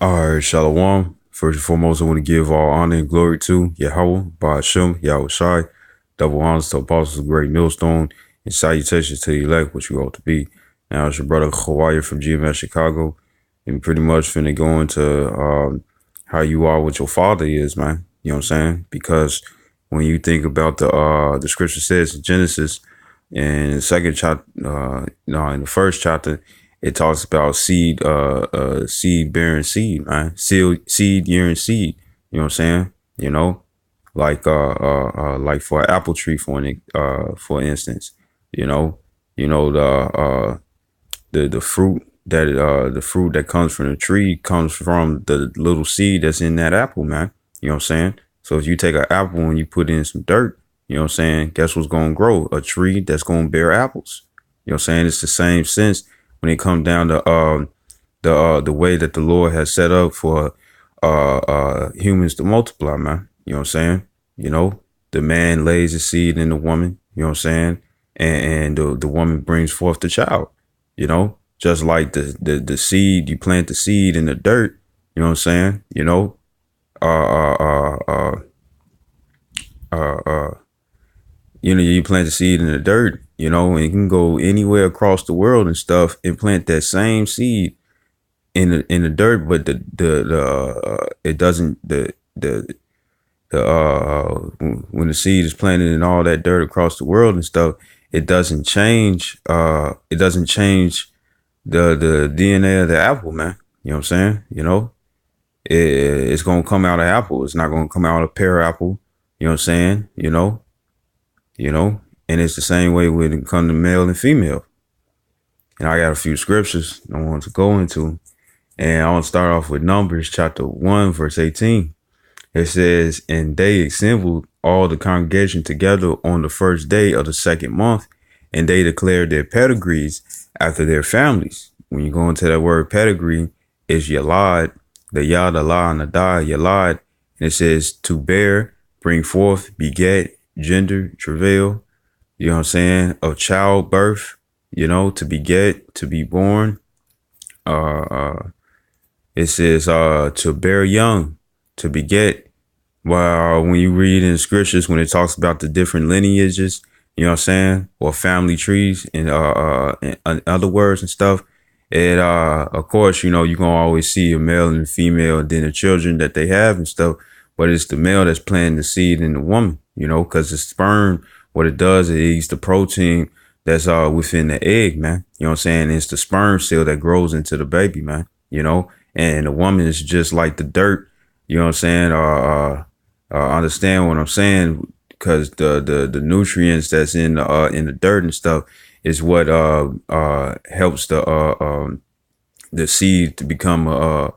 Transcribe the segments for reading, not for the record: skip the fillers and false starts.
All right, Shalom. First and foremost, I want to give all honor and glory to Yahweh, Ba'ashem, Yahweh Shai. Double honors to apostles of great millstone and salutations to the elect, which you ought to be. Now, it's your brother Hawaii from GMS Chicago. And pretty much finna go into how you are, what your father is, man. You know what I'm saying? Because when you think about the scripture says in Genesis, in the second chapter, no, in the first chapter, it talks about seed bearing seed, man. Seed yearing seed. You know what I'm saying? You know, like for an apple tree, for instance. You know, the fruit the fruit that comes from the tree comes from the little seed that's in that apple, man. You know what I'm saying? So if you take an apple and you put in some dirt, you know what I'm saying? Guess what's gonna grow? A tree that's gonna bear apples. You know what I'm saying? It's the same sense when it comes down to the way that the Lord has set up for humans to multiply, man. You know what I'm saying? You know, the man lays the seed in the woman, you know what I'm saying? And the woman brings forth the child, you know, just like the seed, you plant the seed in the dirt, you know what I'm saying? You know, uh, uh, uh, uh, uh, you plant the seed in the dirt, you know, and you can go anywhere across the world and stuff and plant that same seed in the dirt, but the it doesn't the when the seed is planted in all that dirt across the world and stuff, it doesn't change the DNA of the apple, man. You know what I'm saying? You know, it's gonna come out of apple. It's not gonna come out of pear apple. You know what I'm saying? You know, and it's the same way when it comes to male and female. And I got a few scriptures I want to go into. And I want to start off with Numbers chapter 1, verse 18. It says, and they assembled all the congregation together on the first day of the second month, and they declared their pedigrees after their families. When you go into that word pedigree, is Yalad, the Yad, Allah, and the Da, Yalad. And it says to bear, bring forth, beget, gender, travail, you know what I'm saying, of childbirth, you know, to beget, to be born. It says to bear young, to beget. Well, when you read in the scriptures, when it talks about the different lineages, you know what I'm saying, or family trees, and in other words and stuff, it of course, you know, you're gonna always see a male and a female, and then the children that they have and stuff. But it's the male that's planting the seed in the woman, you know, because the sperm, what it does, it eats the protein that's within the egg, man. You know what I'm saying? It's the sperm cell that grows into the baby, man. You know, and the woman is just like the dirt. You know what I'm saying? Understand what I'm saying? Because the nutrients that's in the dirt and stuff is what helps the seed to become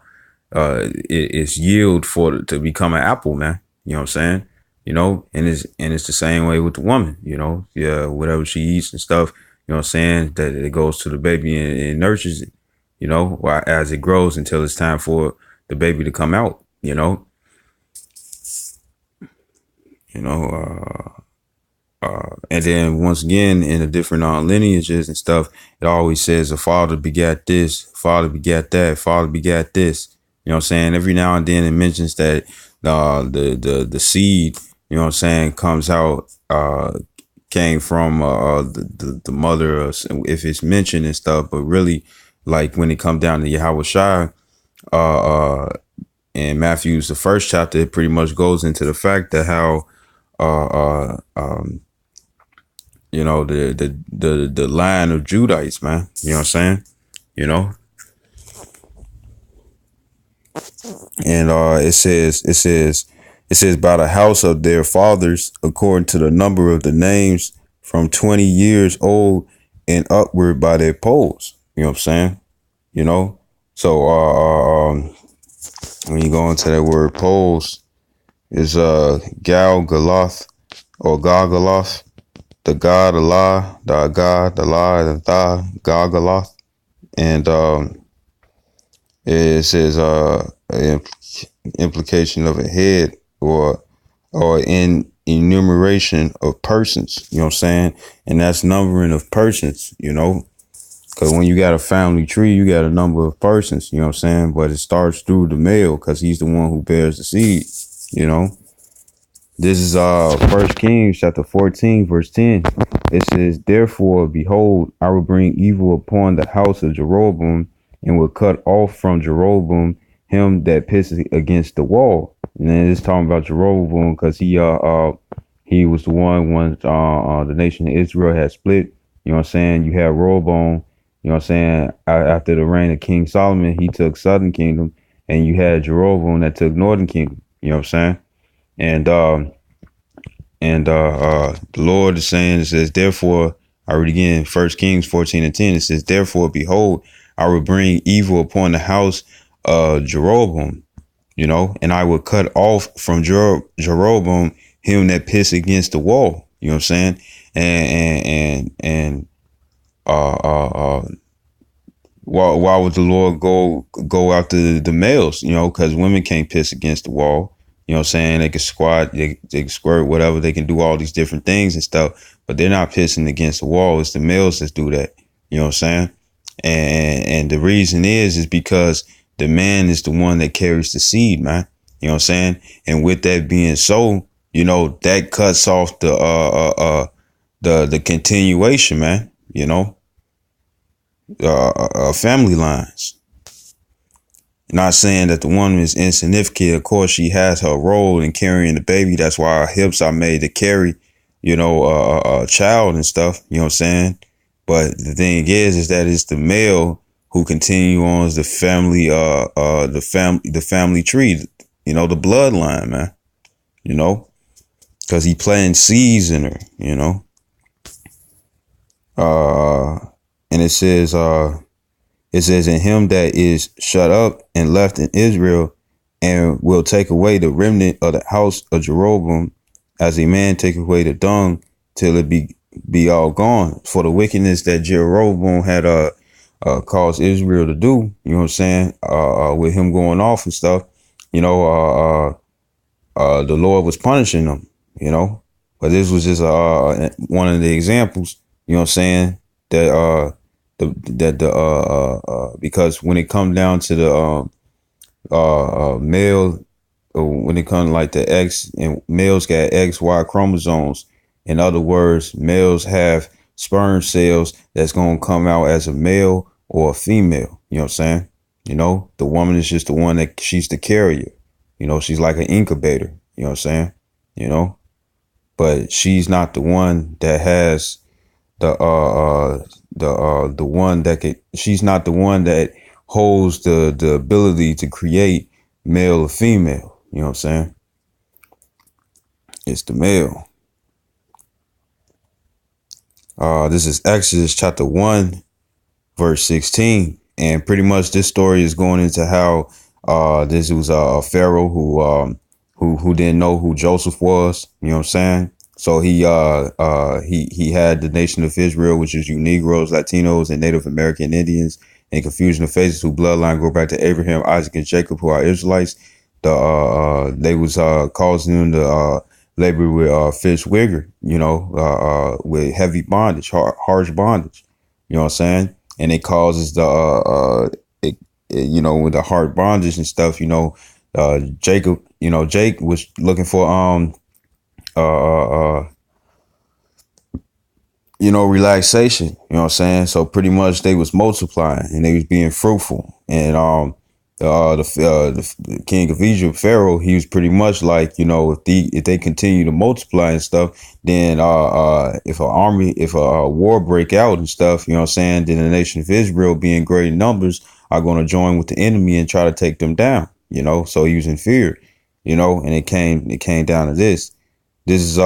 its yield to become an apple, man. You know what I'm saying? You know, and it's the same way with the woman. You know, yeah, whatever she eats and stuff. You know what I'm saying? That it goes to the baby and nurtures it. You know, as it grows until it's time for the baby to come out. You know, and then once again in the different lineages and stuff, it always says a father begat this, father begat that, father begat this. You know what I'm saying? Every now and then it mentions that the seed, you know what I'm saying, comes out came from the mother, if it's mentioned and stuff. But really, like when it comes down to Yahweh Shai, in Matthew's the first chapter, it pretty much goes into the fact that how you know, the line of Judites, man. You know what I'm saying? You know, and it says by the house of their fathers, according to the number of the names, from 20 years old and upward by their poles. You know what I'm saying? You know, so when you go into that word poles, is Gal Galoth or Gagaloth, the God Allah, the God, the La, the Tha, Gagaloth, and it says implication of a head or in enumeration of persons, you know what I'm saying? And that's numbering of persons, you know. Because when you got a family tree, you got a number of persons, you know what I'm saying? But it starts through the male because he's the one who bears the seed, you know? This is First Kings chapter 14, verse 10. It says, "Therefore, behold, I will bring evil upon the house of Jeroboam, and will cut off from Jeroboam him that pisses against the wall." And then it's talking about Jeroboam because he was the one when the nation of Israel had split. You know what I'm saying? You had Rehoboam, you know what I'm saying? After the reign of King Solomon, he took southern kingdom, and you had Jeroboam that took northern kingdom. You know what I'm saying? And the Lord is saying, it says, therefore, I read again, First Kings 14 and 10, it says, "Therefore, behold, I will bring evil upon the house of Jeroboam, you know, and I will cut off from Jeroboam him that piss against the wall." You know what I'm saying? And why would the Lord go after the males? You know, because women can't piss against the wall. You know what I'm saying? They can squat, they can squirt, whatever. They can do all these different things and stuff, but they're not pissing against the wall. It's the males that do that. You know what I'm saying? And the reason is because the man is the one that carries the seed, man. You know what I'm saying? And with that being so, you know, that cuts off the continuation, man. You know, family lines. Not saying that the woman is insignificant. Of course, she has her role in carrying the baby. That's why our hips are made to carry, you know, a child and stuff. You know what I'm saying? But the thing is that it's the male who continue on as the family tree. You know, the bloodline, man. You know, because he planting seeds in her. You know, and it says, "In him that is shut up and left in Israel, and will take away the remnant of the house of Jeroboam, as a man take away the dung, till it be all gone. For the wickedness that Jeroboam had caused Israel to do, you know what I'm saying, with him going off and stuff, you know, the Lord was punishing them, you know. But this was just one of the examples, you know what I'm saying, that because when it comes down to the male, when it comes like the X, and males got XY chromosomes. In other words, males have sperm cells that's gonna come out as a male or a female. You know what I'm saying? You know, the woman is just the one that she's the carrier. You know, she's like an incubator. You know what I'm saying? You know, but she's not the one that has the one that could. She's not the one that holds the ability to create male or female. You know what I'm saying? It's the male. This is Exodus chapter 1, verse 16. And pretty much this story is going into how this was a Pharaoh who didn't know who Joseph was. You know what I'm saying? So he had the nation of Israel, which is you Negroes, Latinos, and Native American Indians, and confusion of faces whose bloodline go back to Abraham, Isaac, and Jacob, who are Israelites. They was causing them to labor with fish wigger, you know, with heavy bondage, harsh bondage. You know what I'm saying? And it causes you know, with the hard bondage and stuff. You know, Jacob, you know, Jake was looking for you know, relaxation. You know what I'm saying? So pretty much they was multiplying and they was being fruitful. And the king of Egypt, Pharaoh, he was pretty much like, you know, if they continue to multiply and stuff, then if a war break out and stuff, you know what I'm saying, then the nation of Israel, being great in numbers, are going to join with the enemy and try to take them down. You know, so he was in fear. You know, and it came down to this. This is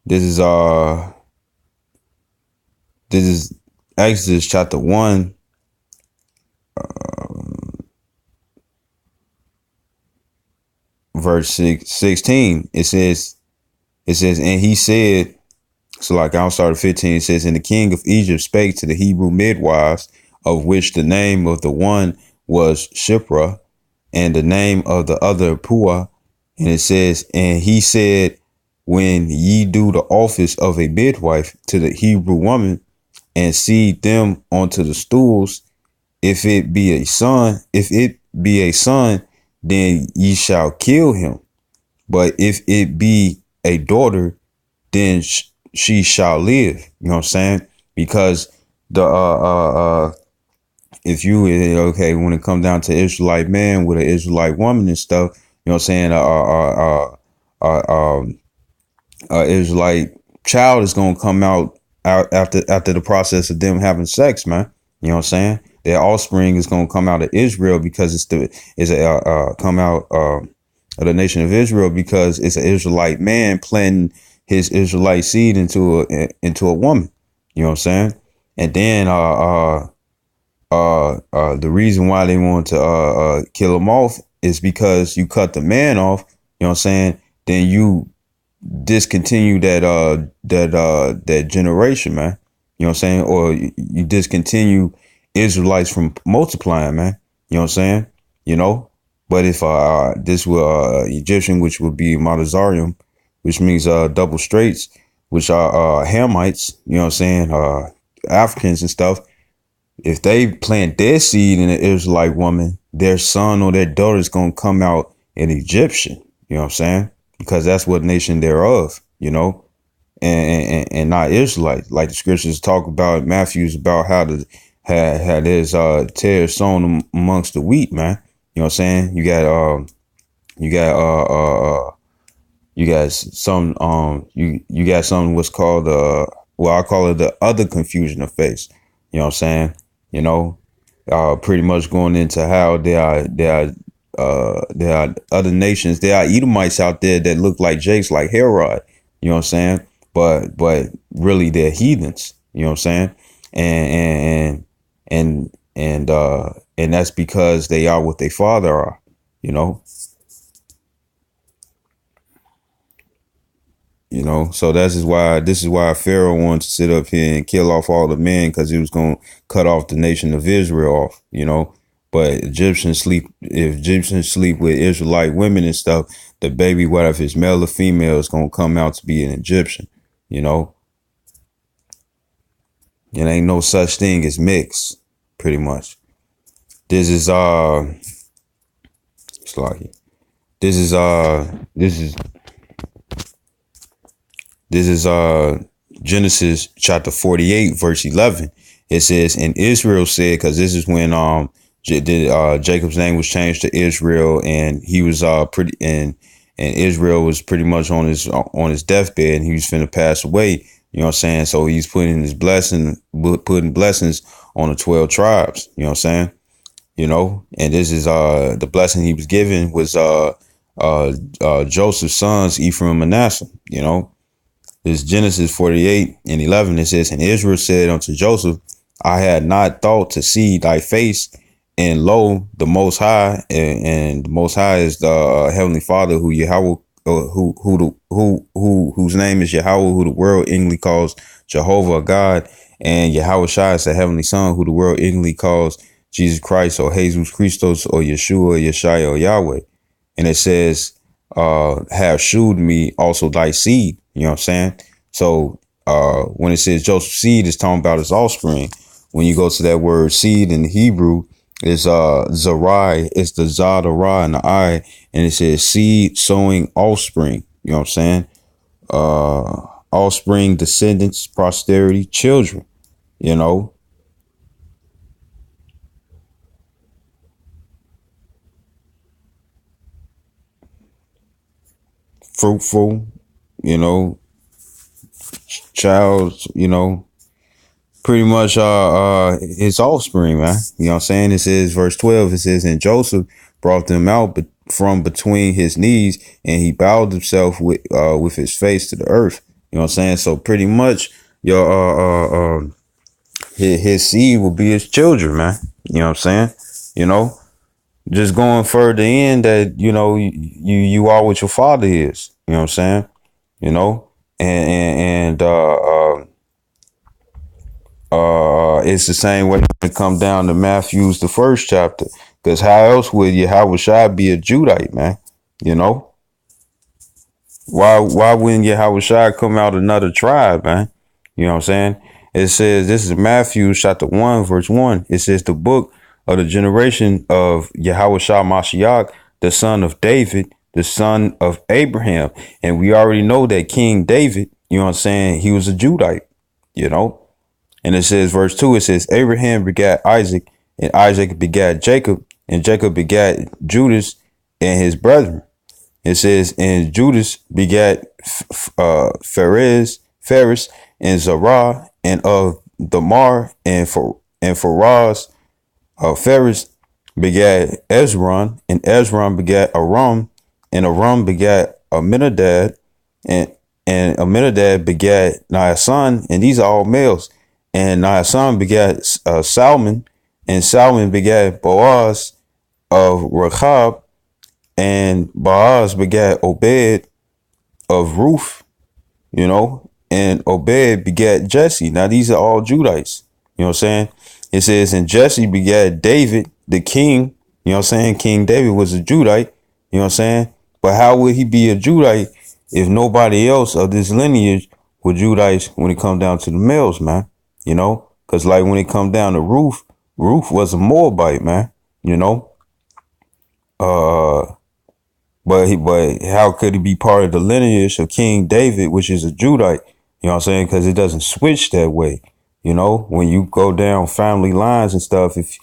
this is Exodus chapter 1, verse 16. It says, and he said, so like I'll start at 15. It says, "And the king of Egypt spake to the Hebrew midwives, of which the name of the one was Shipra, and the name of the other Puah. And it says, and he said, when ye do the office of a midwife to the Hebrew woman, and seed them onto the stools, if it be a son, then ye shall kill him. But if it be a daughter, then she shall live. You know what I'm saying? Because the if you okay, when it comes down to Israelite man with an Israelite woman and stuff, you know what I'm saying? Israelite child is gonna come out after the process of them having sex, man. You know what I'm saying? Their offspring is gonna come out of Israel because come out of the nation of Israel because it's an Israelite man planting his Israelite seed into a woman. You know what I'm saying? And then the reason why they want to kill him off is because you cut the man off. You know what I'm saying? Then you discontinue that generation, man. You know what I'm saying? Or you discontinue Israelites from multiplying, man. You know what I'm saying? You know. But if this were Egyptian, which would be Montezarium, which means double straights, which are Hamites, you know what I'm saying? Africans and stuff. If they plant their seed in an Israelite woman, their son or their daughter is going to come out an Egyptian. You know what I'm saying? Because that's what nation they're of, you know, and not Israelite. Like the scriptures talk about Matthew's about how to had his tares sown amongst the wheat, man. You know what I'm saying? You got something what's called I call it the other confusion of faith. You know what I'm saying? You know, pretty much going into how there are other nations. There are Edomites out there that look like Jakes, like Herod. You know what I'm saying? But really they're heathens. You know what I'm saying? And that's because they are what their father are. You know. You know, so this is why Pharaoh wanted to sit up here and kill off all the men, because he was going to cut off the nation of Israel off, you know. But if Egyptians sleep with Israelite women and stuff, the baby, whether if it's male or female, is going to come out to be an Egyptian, you know. It ain't no such thing as mix, pretty much. This is Genesis chapter 48, verse 11. It says, and Israel said, because this is when Jacob's name was changed to Israel, and he was and Israel was pretty much on his deathbed, and he was finna pass away. You know what I'm saying? So he's putting blessings on the 12 tribes. You know what I'm saying? You know, and this is the blessing he was given was Joseph's sons, Ephraim and Manasseh. You know. This Genesis 48 and 11, it says, and Israel said unto Joseph, I had not thought to see thy face, and lo, the Most High, and the Most High is the Heavenly Father, who Yahweh, whose name is Yahweh, who the world ignorantly calls Jehovah God, and Yahweh Shai is the Heavenly Son, who the world ignorantly calls Jesus Christ, or Jesus Christos, or Yeshua, or Yeshua, or Yahweh. And it says, have shewed me also thy seed. You know what I'm saying? So when it says Joseph's seed, it's talking about his offspring. When you go to that word seed in the Hebrew, it's Zarai, it's the Zad, the Ra, and the I, and it says seed, sowing, offspring. You know what I'm saying? Offspring, descendants, posterity, children. You know. Fruitful, you know, child, you know, pretty much his offspring, man. You know what I'm saying? It says verse 12, it says, and Joseph brought them out from between his knees, and he bowed himself with his face to the earth. You know what I'm saying? So pretty much your his seed will be his children, man. You know what I'm saying? You know, just going further in that, you know, you are what your father is. You know what I'm saying? You know, and it's the same way when it come down to Matthew's, the first chapter. Because how else would Yahweh Shai be a Judite, man? You know? Why wouldn't Yahushua come out another tribe, man? You know what I'm saying? It says, this is Matthew chapter 1, verse 1. It says, the book of the generation of Yahushua Mashiach, the son of David, the son of Abraham. And we already know that King David, you know what I'm saying, he was a Judite, you know? And it says, verse 2, it says, Abraham begat Isaac, and Isaac begat Jacob, and Jacob begat Judas and his brethren. It says, and Judas begat Phares, and Zerah, and of Damar, and Pharaz. Phares begat Ezron, and Ezron begat Aram, and Aram begat Aminadab, and Aminadab begat Nahasan, and these are all males. And Nahasan begat Salmon, and Salmon begat Boaz of Rechab, and Boaz begat Obed of Ruth, you know, and Obed begat Jesse. Now, these are all Judites, you know what I'm saying? It says, and Jesse begat David, the king, you know what I'm saying? King David was a Judite, you know what I'm saying? But how would he be a Judite if nobody else of this lineage were Judites when it come down to the males, man? You know, because like when it come down to Ruth was a Moabite, man, you know? But how could he be part of the lineage of King David, which is a Judite? You know what I'm saying? Because it doesn't switch that way. You know, when you go down family lines and stuff, if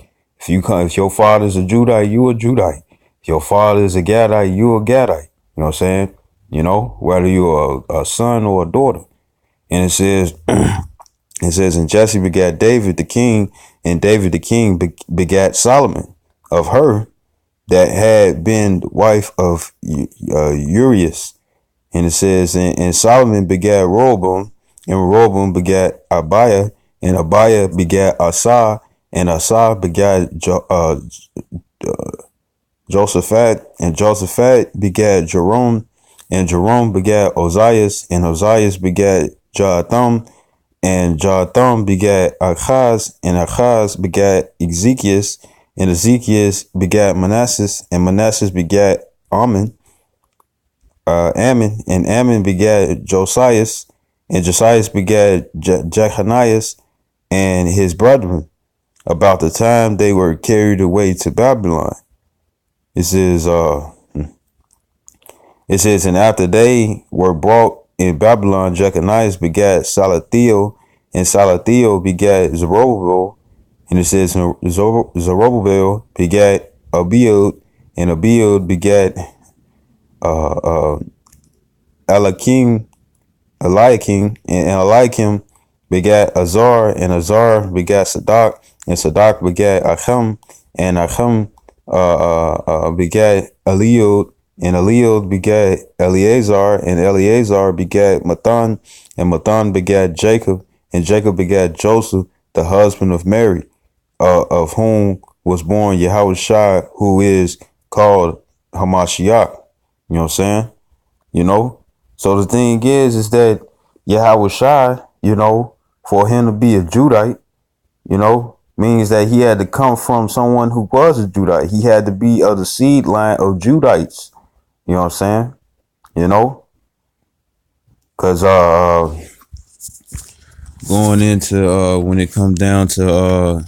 your father's a Judite, you a Judite. If your father is a Gadite, you a Gadite. You know what I'm saying? You know, whether you're a son or a daughter. And it says, and Jesse begat David the king, and David the king begat Solomon of her that had been the wife of Urias. And it says, and Solomon begat Rehoboam, and Rehoboam begat Abiah, and Abiah begat Asa, and Asa begat Josaphat, and Josaphat begat Jerome, and Jerome begat Ozias, and Ozias begat Jotham, and Jotham begat Achaz, and Achaz begat Ezekias, and Ezekias begat Manasseh, and Manasseh begat Ammon, and Ammon begat Josias, and Josias begat Jechonias and his brethren, about the time they were carried away to Babylon. It says, and after they were brought in Babylon, Jechonias begat Salathiel, and Salathiel begat Zerubbabel. And it says, Zerubbabel begat Abiud, and Abiud begat Eliakim, and Eliakim begat Azar, and Azar begat Sadak, and Sadak begat Achim, and Achim begat Eliud, and Eliud begat Eleazar, and Eleazar begat Mathan, and Mathan begat Jacob, and Jacob begat Joseph, the husband of Mary, of whom was born Yahushua, who is called Hamashiach. You know what I'm saying? You know? So the thing is that Yahushua, you know, for him to be a Judite, you know, means that he had to come from someone who was a Judite. He had to be of the seed line of Judites. You know what I'm saying? You know? Because going into when it comes down to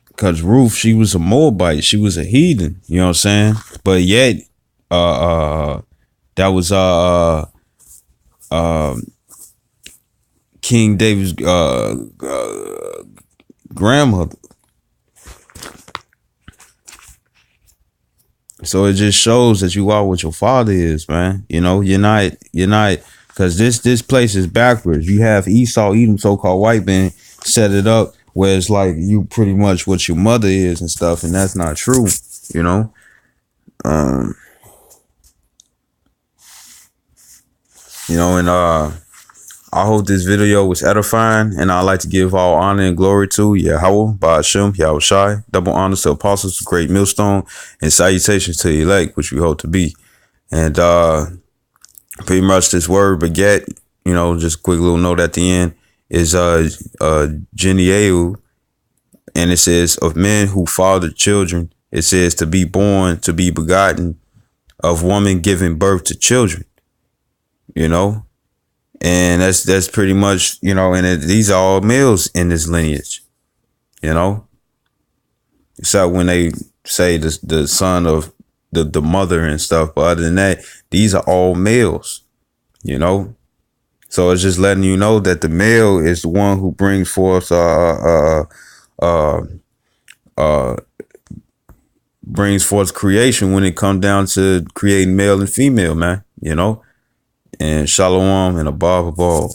because Ruth, she was a Moabite, she was a heathen, you know what I'm saying? But yet that was King David's grandmother. So it just shows that you are what your father is, man. You know, you're not, because this place is backwards. You have Esau, Edom, so-called white man, set it up where it's like you pretty much what your mother is and stuff, and that's not true, you know. You know, and I hope this video was edifying, and I'd like to give all honor and glory to Yahweh, Ba'ashem, Yahushai, double honors to apostles, great millstone, and salutations to the elect, which we hope to be. And pretty much this word beget, you know, just a quick little note at the end, is Genieu, and it says of men who father children. It says to be born, to be begotten, of woman giving birth to children. You know, and that's pretty much, you know, and these are all males in this lineage. You know, so when they say the son of the mother and stuff, but other than that, these are all males. You know, so it's just letting you know that the male is the one who brings forth brings forth creation when it comes down to creating male and female, man. You know, and shalom and above all.